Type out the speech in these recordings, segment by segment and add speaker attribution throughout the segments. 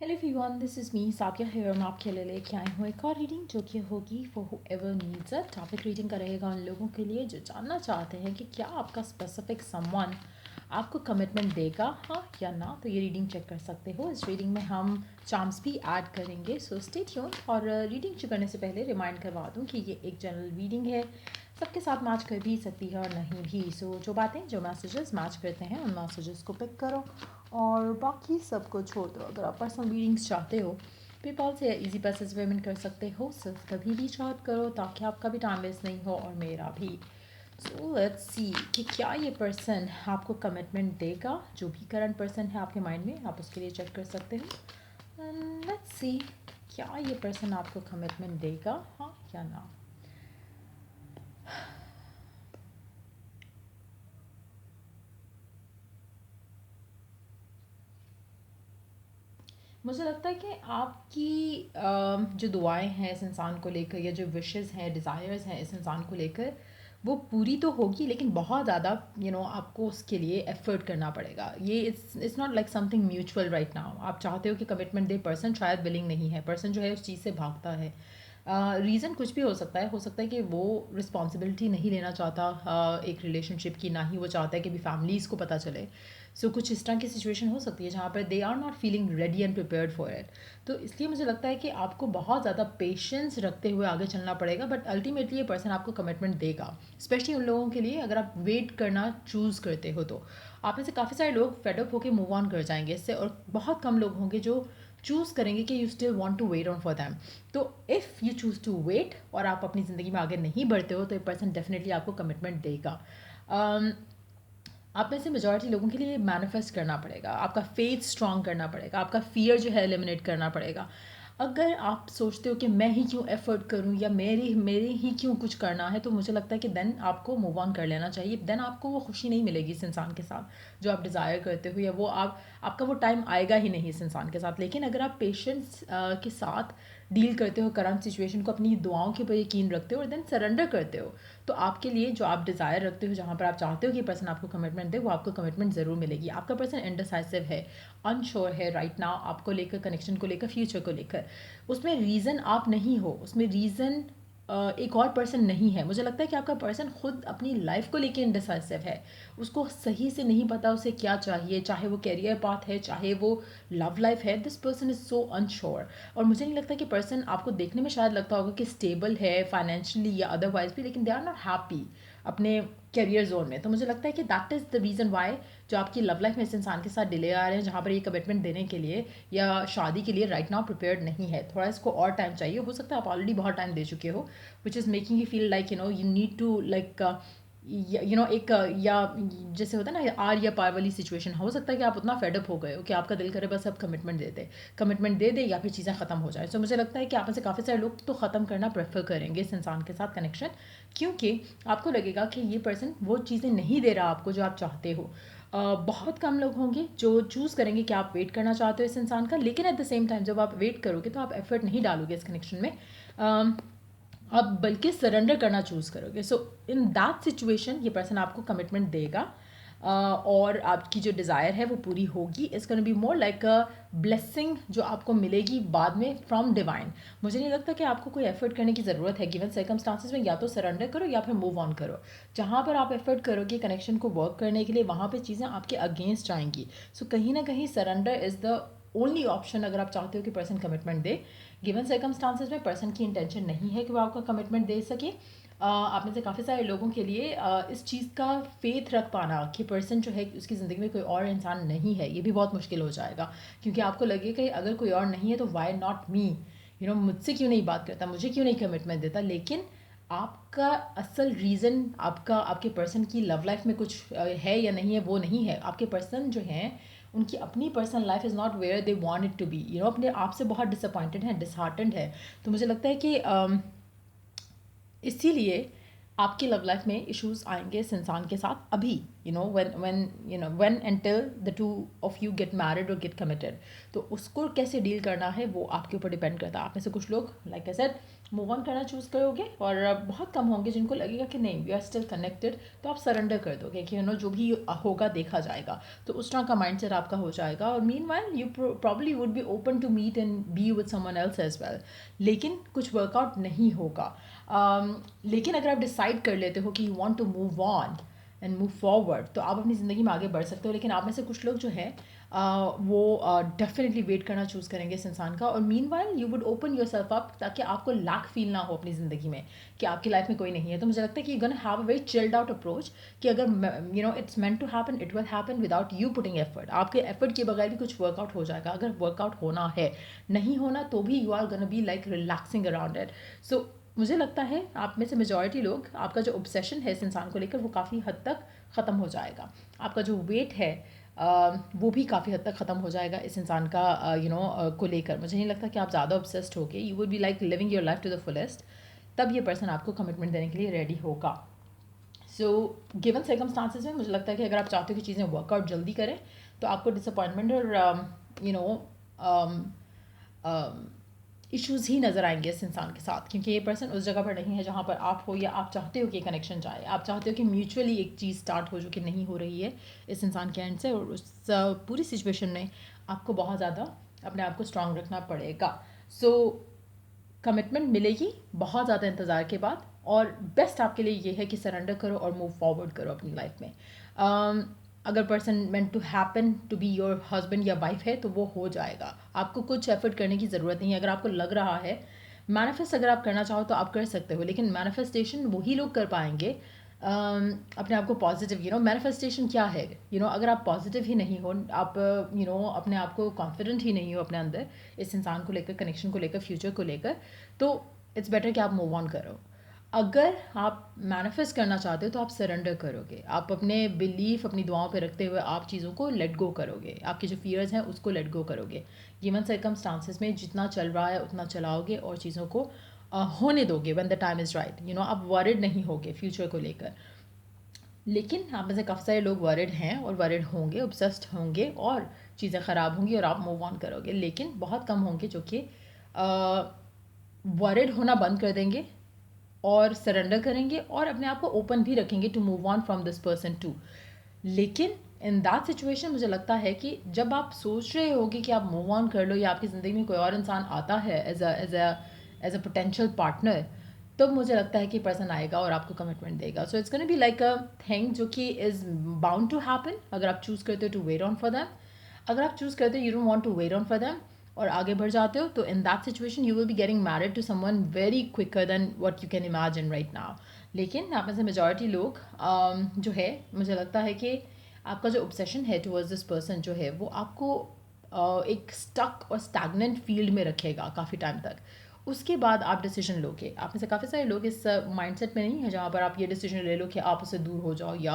Speaker 1: Hello everyone, this is me Saikia है और मैं आपके लिए लेके आई हूँ एक और रीडिंग जो कि होगी for whoever needs it. Topic reading का रहेगा उन लोगों के लिए जो जानना चाहते हैं कि क्या आपका स्पेसिफिक समवन आपको कमिटमेंट देगा, हाँ या ना। तो ये रीडिंग चेक कर सकते हो। इस रीडिंग में हम चार्म्स भी ऐड करेंगे, सो स्टे ट्यून। और रीडिंग शुरू करने से पहले रिमाइंड करवा दूँ कि ये एक जनरल रीडिंग है, सबके साथ मैच कर भी सकती है और नहीं भी। सो जो बातें जो मैसेजेस मैच करते हैं उन मैसेजेस को पिक करो और बाकी सबको छोड़ दो। अगर आप पर्सनल रीडिंग्स चाहते हो पेपाल से या इजी पैसेज पेमेंट कर सकते हो। सिर्फ तभी रीच आउट करो ताकि आपका भी टाइम वेस्ट नहीं हो और मेरा भी। सो लेट्स सी कि क्या ये पर्सन आपको कमिटमेंट देगा। जो भी करंट पर्सन है आपके माइंड में आप उसके लिए चेक कर सकते हो। लेट्स सी क्या ये पर्सन आपको कमिटमेंट देगा, हाँ या ना। मुझे लगता है कि आपकी जो दुआएं हैं इस इंसान को लेकर या जो विशेस हैं डिज़ायर्स हैं इस इंसान को लेकर वो पूरी तो होगी, लेकिन बहुत ज़्यादा आपको उसके लिए एफर्ट करना पड़ेगा। ये it's not like something mutual right now. आप चाहते हो कि कमिटमेंट दे, पर्सन शायद विलिंग नहीं है, पर्सन जो है उस चीज़ से भागता है। रीज़न कुछ भी हो सकता है कि वो रिस्पॉन्सिबिलिटी नहीं लेना चाहता एक रिलेशनशिप की, ना ही वो चाहता है कि भी फैमिलीज़ को पता चले। सो कुछ इस तरह की सिचुएशन हो सकती है जहाँ पर they are not feeling ready and prepared for it. तो इसलिए मुझे लगता है कि आपको बहुत ज़्यादा पेशेंस रखते हुए आगे चलना पड़ेगा, बट अल्टीमेटली ये पर्सन आपको कमिटमेंट देगा। स्पेशली उन लोगों के लिए अगर आप वेट करना चूज़ करते हो तो आप में से काफ़ी सारे लोग फेडअप होकर मूव ऑन कर जाएंगे इससे, और बहुत कम लोग होंगे जो चूज़ करेंगे कि you still want to wait on for them. तो if you choose to wait और आप अपनी ज़िंदगी में आगे नहीं बढ़ते हो तो ये पर्सन डेफिनेटली आपको कमिटमेंट देगा। आप में से मेजॉरिटी लोगों के लिए मैनिफेस्ट करना पड़ेगा, आपका फेथ स्ट्रॉन्ग करना पड़ेगा, आपका फियर जो है एलिमिनेट करना पड़ेगा। अगर आप सोचते हो कि मैं ही क्यों एफर्ट करूं या मेरे ही क्यों कुछ करना है, तो मुझे लगता है कि देन आपको मूव ऑन कर लेना चाहिए। देन आपको वो खुशी नहीं मिलेगी इस इंसान के साथ जो आप डिज़ायर करते हो, या वो आपका वो टाइम आएगा ही नहीं इस इंसान के साथ। लेकिन अगर आप पेशेंस के साथ डील करते हो करंट सिचुएशन को, अपनी दुआओं के ऊपर यकीन रखते हो और देन सरेंडर करते हो, तो आपके लिए जो आप डिज़ायर रखते हो, जहाँ पर आप चाहते हो कि पर्सन आपको कमिटमेंट दे, वो आपको कमिटमेंट ज़रूर मिलेगी। आपका पर्सन इनडिसाइसिव है, अनश्योर है राइट नाउ आपको लेकर, कनेक्शन को लेकर, फ्यूचर को लेकर। उसमें रीज़न आप नहीं हो, उसमें रीज़न एक और पर्सन नहीं है। मुझे लगता है कि आपका पर्सन खुद अपनी लाइफ को लेकर इनडिसाइसिव है, उसको सही से नहीं पता उसे क्या चाहिए, चाहे वो कैरियर पाथ है, चाहे वो लव लाइफ है। This person is so unsure. और मुझे नहीं लगता कि पर्सन आपको देखने में शायद लगता होगा कि स्टेबल है फाइनेंशियली या अदरवाइज भी, लेकिन दे आर नॉट हैप्पी अपने कैरियर जोन में। तो मुझे लगता है कि that is the reason why जो आपकी लव लाइफ में इस इंसान के साथ डिले आ रहे हैं, जहाँ पर ये कमिटमेंट देने के लिए या शादी के लिए राइट नाउ प्रिपेयर्ड नहीं है। थोड़ा इसको और टाइम चाहिए। हो सकता है आप ऑलरेडी बहुत टाइम दे चुके हो, which is making you feel like you need to like एक या जैसे होता है ना आर या पार वाली सिचुएशन। हो सकता है कि आप उतना फेडअप हो गए हो कि आपका दिल करे बस अब कमिटमेंट दे दे या फिर चीज़ें ख़त्म हो जाए। तो मुझे लगता है कि आप में से काफ़ी सारे लोग तो ख़त्म करना प्रेफर करेंगे इस इंसान के साथ कनेक्शन, क्योंकि आपको लगेगा कि ये पर्सन वो चीज़ें नहीं दे रहा आपको जो आप चाहते हो। बहुत कम लोग होंगे जो चूज़ करेंगे कि आप वेट करना चाहते हो इस इंसान का, लेकिन एट द सेम टाइम जब आप वेट करोगे तो आप एफर्ट नहीं डालोगे इस कनेक्शन में, आप बल्कि सरेंडर करना चूज़ करोगे। सो इन दैट सिचुएशन ये पर्सन आपको कमिटमेंट देगा, और आपकी जो डिज़ायर है वो पूरी होगी। It's gonna be more like a blessing जो आपको मिलेगी बाद में फ्रॉम डिवाइन। मुझे नहीं लगता कि आपको कोई एफर्ट करने की ज़रूरत है गिवन सर्कमस्टांसिस में। या तो सरेंडर करो या फिर मूव ऑन करो। जहाँ पर आप एफर्ट करोगे कनेक्शन को वर्क करने के लिए, वहाँ पर चीज़ें आपके अगेंस्ट जाएंगी। सो कहीं ना कहीं surrender is the only option अगर आप चाहते हो कि पर्सन कमिटमेंट दे। गिवन सर्कमस्टांसिस में पर्सन की इंटेंशन नहीं है कि वो आपको कमिटमेंट दे सके। आप में से काफ़ी सारे लोगों के लिए इस चीज़ का फेथ रख पाना कि पर्सन जो है उसकी ज़िंदगी में कोई और इंसान नहीं है, ये भी बहुत मुश्किल हो जाएगा। क्योंकि आपको लगेगा कि अगर कोई और नहीं है तो वाई नॉट मी, मुझसे क्यों नहीं बात करता, मुझे क्यों नहीं कमिटमेंट देता। लेकिन आपका असल रीज़न आपके पर्सन की लव लाइफ में कुछ है या नहीं है वो नहीं है। आपके पर्सन जो हैं उनकी अपनी personal life is not where they want it to be, अपने आप से बहुत डिसअपॉइंटेड है, डिसहार्टेंड है। तो मुझे लगता है कि इसीलिए आपकी लव लाइफ में इश्यूज आएंगे इस इंसान के साथ अभी, when until the two of you get married or get committed. तो उसको कैसे डील करना है वो आपके ऊपर डिपेंड करता है. आप में से कुछ लोग like I said move on करना चूज़ करोगे, और बहुत कम होंगे जिनको लगेगा कि नहीं वी आर स्टिल कनेक्टेड, तो आप सरेंडर कर दोगे कि जो भी होगा देखा जाएगा. तो उस तरह का माइंडसेट आपका हो जाएगा. और meanwhile you probably would be open to meet and be with someone else as well, लेकिन कुछ वर्कआउट नहीं होगा. लेकिन अगर आप डिसाइड कर लेते हो कि you want to move on and move forward, तो आप अपनी ज़िंदगी में आगे बढ़ सकते हो. लेकिन आप में से कुछ लोग जो हैं वो डेफिनेटली वेट करना चूज़ करेंगे इस इंसान का. और meanwhile you would open your self up ताकि आपको लैक फील ना हो अपनी ज़िंदगी में कि आपकी लाइफ में कोई नहीं है. तो मुझे लगता है कि you gonna have a very chilled out approach कि अगर it's meant to happen, it will happen without you putting effort. आपके एफर्ट के बगैर भी कुछ वर्कआउट हो जाएगा. अगर वर्कआउट होना है, नहीं होना तो भी you are gonna be like relaxing around it. So मुझे लगता है आप में से मेजॉरिटी लोग, आपका जो ऑब्सेशन है इस इंसान को लेकर वो काफ़ी हद तक ख़त्म हो जाएगा. आपका जो वेट है वो भी काफ़ी हद तक ख़त्म हो जाएगा इस इंसान का को लेकर. मुझे नहीं लगता कि आप ज़्यादा ऑब्सेस्ड होगे. You would be like living your life to the fullest. तब ये पर्सन आपको कमिटमेंट देने के लिए रेडी होगा. सो गिवन सर्कमस्टांसिस में मुझे लगता है कि अगर आप चाहते हो कि चीज़ें वर्कआउट जल्दी करें, तो आपको डिसअपॉइंटमेंट और इश्यूज़ ही नज़र आएंगे इस इंसान के साथ, क्योंकि ये पर्सन उस जगह पर नहीं है जहाँ पर आप हो, या आप चाहते हो कि कनेक्शन जाए. आप चाहते हो कि म्यूचुअली एक चीज़ स्टार्ट हो जो कि नहीं हो रही है इस इंसान के एंड से. और उस पूरी सिचुएशन में आपको बहुत ज़्यादा अपने आप को स्ट्रांग रखना पड़ेगा. सो कमिटमेंट मिलेगी बहुत ज़्यादा इंतज़ार के बाद, और बेस्ट आपके लिए ये है कि सरेंडर करो और मूव फॉरवर्ड करो अपनी लाइफ में. अगर person meant to happen to be your husband या वाइफ है तो वो हो जाएगा. आपको कुछ एफर्ट करने की ज़रूरत नहीं है. अगर आपको लग रहा है मैनिफेस्ट अगर आप करना चाहो तो आप कर सकते हो, लेकिन मैनिफेस्टेशन वही लोग कर पाएंगे अपने आप को पॉजिटिव. मैनिफेस्टेशन क्या है? अगर आप पॉजिटिव ही नहीं हो, आप अपने आप को कॉन्फिडेंट ही नहीं हो अपने अंदर इस इंसान को लेकर, कनेक्शन को लेकर, फ्यूचर को लेकर, तो इट्स बेटर कि आप मूव ऑन करो. अगर आप मैनिफेस्ट करना चाहते हो तो आप सरेंडर करोगे. आप अपने बिलीफ अपनी दुआओं पे रखते हुए आप चीज़ों को लेट गो करोगे. आपके जो फियर्स हैं उसको लेट गो करोगे. गिवन सर्कमस्टांसिस में जितना चल रहा है उतना चलाओगे और चीज़ों को होने दोगे when the time is right. आप वरिड नहीं होगे फ्यूचर को लेकर. लेकिन आप में से काफ़ी सारे लोग वरिड हैं और वरिड होंगे, ऑब्सेस्ड होंगे, और चीज़ें ख़राब होंगी और आप मूव ऑन करोगे. लेकिन बहुत कम होंगे जो कि वरिड होना बंद कर देंगे और सरेंडर करेंगे और अपने आप को ओपन भी रखेंगे to move on from this person to. लेकिन इन दैट सिचुएशन मुझे लगता है कि जब आप सोच रहे होगे कि आप मूव ऑन कर लो या आपकी ज़िंदगी में कोई और इंसान आता है एज अ पोटेंशियल पार्टनर, तब मुझे लगता है कि पर्सन आएगा और आपको कमिटमेंट देगा. So it's gonna be like a thing जो कि इज़ बाउंड टू हैपन अगर आप चूज़ करते हो to wait on for them. अगर आप चूज़ करते हो you don't want to wait on for them और आगे बढ़ जाते हो, तो in that situation you will be getting married to someone very quicker than what you can imagine right now. लेकिन आप में से मेजॉरिटी लोग जो है, मुझे लगता है कि आपका जो ऑब्सेशन है टुवर्ड्स दिस पर्सन जो है वो आपको एक स्टक और स्टैग्नेंट फील्ड में रखेगा काफ़ी टाइम तक. उसके बाद आप डिसीजन लोगे. आप में से काफ़ी सारे लोग इस माइंडसेट में नहीं है जहाँ पर आप ये डिसीजन ले लो कि आप उससे दूर हो जाओ या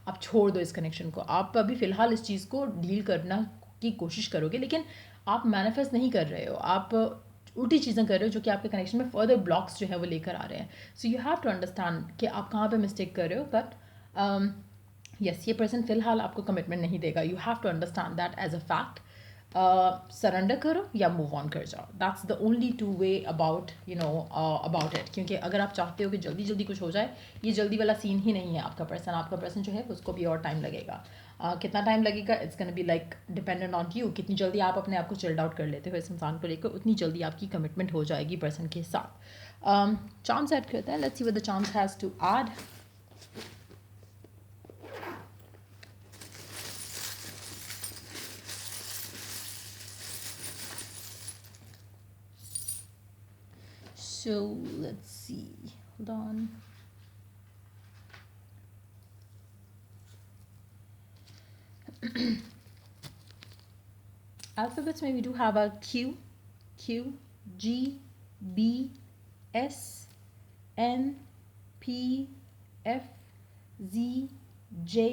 Speaker 1: आप छोड़ दो इस कनेक्शन को. आप अभी फ़िलहाल इस चीज़ को डील करना की कोशिश करोगे, लेकिन आप मैनिफेस्ट नहीं कर रहे हो. आप उल्टी चीज़ें कर रहे हो जो कि आपके कनेक्शन में फर्दर ब्लॉक्स जो है वो लेकर आ रहे हैं. So you have to understand कि आप कहाँ पे मिस्टेक कर रहे हो. बट यस, ये पर्सन फ़िलहाल आपको कमिटमेंट नहीं देगा. You have to understand that as a fact. Surrender करो या मूव ऑन कर जाओ. That's the only to way about about it. क्योंकि अगर आप चाहते हो कि जल्दी जल्दी कुछ हो जाए, ये जल्दी वाला सीन ही नहीं है आपका पर्सन. आपका पर्सन जो है उसको भी और टाइम लगेगा. कितना टाइम लगेगा it's gonna be like dependent on you. कितनी जल्दी आप अपने आप को चिल्ड आउट कर लेते हो इस इंसान को लेकर, उतनी जल्दी आपकी कमिटमेंट हो जाएगी पर्सन के साथ. चांस ऐड करते हैं. Let's see what the chance has to add. So let's see. Hold on. Alphabets में we do have a Q, G, B, S, N, P, F, Z, J,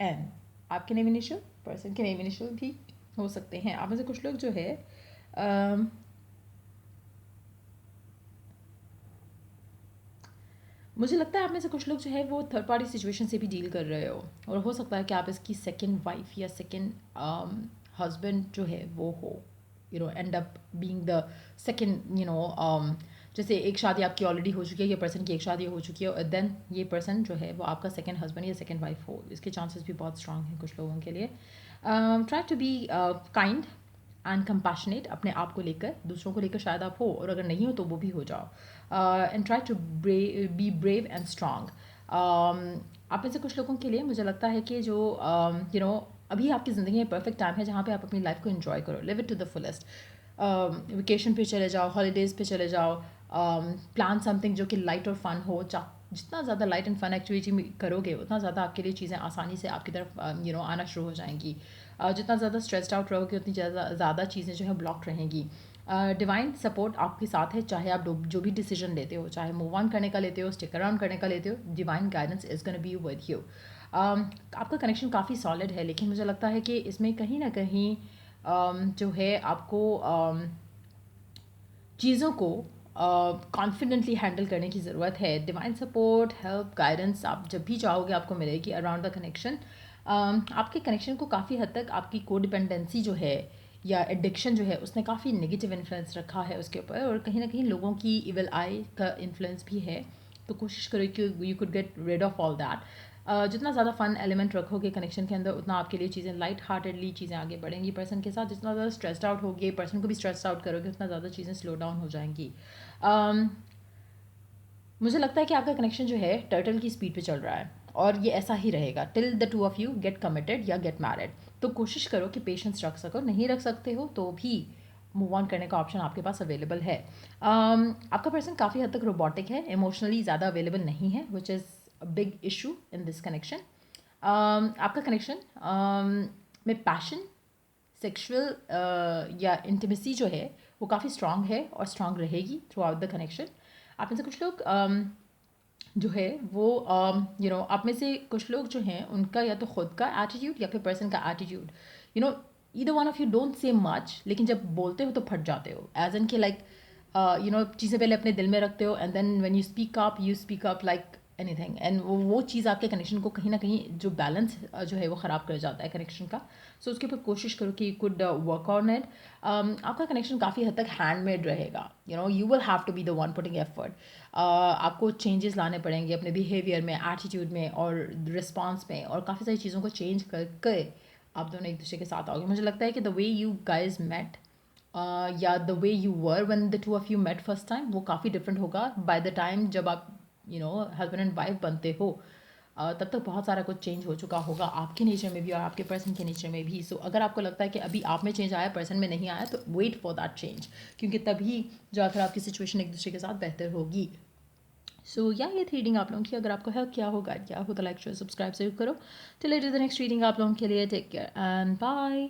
Speaker 1: N. आपके name initial, person के name initial भी हो सकते हैं. आप में से कुछ लोग जो है मुझे लगता है आप में से कुछ लोग जो है वो थर्ड पार्टी सिचुएशन से भी डील कर रहे हो, और हो सकता है कि आप इसकी सेकंड वाइफ या सेकंड हस्बैंड जो है वो हो, and up being the second, जैसे एक शादी आपकी ऑलरेडी हो चुकी है, ये पर्सन की एक शादी हो चुकी है, और देन ये पर्सन जो है वो आपका सेकंड हस्बैंड या सेकंड वाइफ हो। इसके चांसेस भी बहुत स्ट्रांग हैं कुछ लोगों के लिए। Try to be kind and compassionate अपने आप को लेकर, दूसरों को लेकर शायद आप हो, और अगर नहीं हो तो वो भी हो जाओ। And try to be brave and strong. आप में से कुछ लोगों के लिए मुझे लगता है कि जो अभी आपकी ज़िंदगी में परफेक्ट टाइम है जहाँ पे आप अपनी लाइफ को एंजॉय करो, live it to the fullest. Vacation पे चले जाओ, हॉलीडेज़ पे चले जाओ, प्लान समथिंग जो कि लाइट और फन हो। जितना ज़्यादा लाइट एंड फन एक्टिविटी करोगे उतना ज़्यादा आपके लिए चीज़ें आसानी से आपकी तरफ आना शुरू हो जाएंगी। जितना ज़्यादा स्ट्रेस्ड आउट रहोगे उतनी ज़्यादा चीज़ें जो है ब्लॉक रहेंगी। डिवाइन सपोर्ट आपके साथ है, चाहे आप जो भी डिसीजन लेते हो, चाहे मूव ऑन करने का लेते हो, स्टिक अराउंड करने का लेते हो, divine guidance is gonna be with you. आपका कनेक्शन काफ़ी सॉलिड है, लेकिन मुझे लगता है कि इसमें कहीं ना कहीं जो है आपको चीज़ों को कॉन्फिडेंटली हैंडल करने की ज़रूरत है। डिवाइन सपोर्ट, हेल्प, गाइडेंस आप जब भी चाहोगे आपको मिलेगी अराउंड द कनेक्शन। आपके कनेक्शन को काफ़ी हद तक आपकी कोडिपेंडेंसी जो है या एडिक्शन जो है उसने काफ़ी नेगेटिव इन्फ्लुएंस रखा है उसके ऊपर, और कहीं ना कहीं लोगों की इविल आई का इन्फ्लुएंस भी है। तो कोशिश करो कि you could get rid of all that. जितना ज़्यादा फन एलिमेंट रखोगे कनेक्शन के अंदर उतना आपके लिए चीज़ें लाइट हार्टेडली चीज़ें आगे बढ़ेंगी पर्सन के साथ। जितना ज़्यादा स्ट्रेस्ड आउट होगे, पर्सन को भी स्ट्रेस्ड आउट करोगे, उतना ज़्यादा चीज़ें स्लो डाउन हो जाएंगी। मुझे लगता है कि आपका कनेक्शन जो है टर्टल की स्पीड पे चल रहा है, और ये ऐसा ही रहेगा till the two of you get committed या गेट मैरिड। तो कोशिश करो कि पेशेंस रख सको, नहीं रख सकते हो तो भी मूव ऑन करने का ऑप्शन आपके पास अवेलेबल है। आपका पर्सन काफ़ी हद तक रोबोटिक है, इमोशनली ज़्यादा अवेलेबल नहीं है, which is a big issue in this connection. आपका कनेक्शन में पैशन, सेक्सुअल या इंटीमेसी जो है वो काफ़ी स्ट्रांग है और स्ट्रांग रहेगी थ्रू आउट द कनेक्शन। आप में से कुछ लोग जो है वो आप में से कुछ लोग जो हैं उनका या तो खुद का एटीट्यूड या फिर पर्सन का attitude, either one of you don't say much, लेकिन जब बोलते हो तो फट जाते हो, एज एन के लाइक चीज़ें पहले अपने दिल में रखते हो, and then when you speak up like anything, and वो चीज़ आपके कनेक्शन को कहीं ना कहीं जो बैलेंस जो है वो ख़राब कर जाता है कनेक्शन का। सो उसके ऊपर कोशिश करो कि you could work on it. आपका कनेक्शन काफ़ी हद तक हैंडमेड रहेगा, you will have to be the one putting effort. आपको चेंजेस लाने पड़ेंगे अपने बिहेवियर में, एटीट्यूड में और रिस्पॉन्स में, और काफ़ी सारी चीज़ों को चेंज करके आप दोनों एक दूसरे के साथ आओगे। मुझे लगता है कि the way you guys met या the way you were when the two of you met first time वो काफ़ी डिफरेंट होगा बाय द टाइम जब आप हस्बैंड एंड वाइफ बनते हो। तब तक बहुत सारा कुछ चेंज हो चुका होगा आपके नेचर में भी और आपके पर्सन के नेचर में भी। सो अगर आपको लगता है कि अभी आप में चेंज आया, पर्सन में नहीं आया, तो वेट फॉर दैट चेंज, क्योंकि तभी जाकर आपकी सिचुएशन एक दूसरे के साथ बेहतर होगी। सो या ये थी रीडिंग आप लोगों की। अगर आपको हेल्प किया हो, गाइड किया हो, तो लाइक शेयर सब्सक्राइब जरूर करो। Till it is the next reading आप लोगों के लिए, टेक केयर एंड बाय।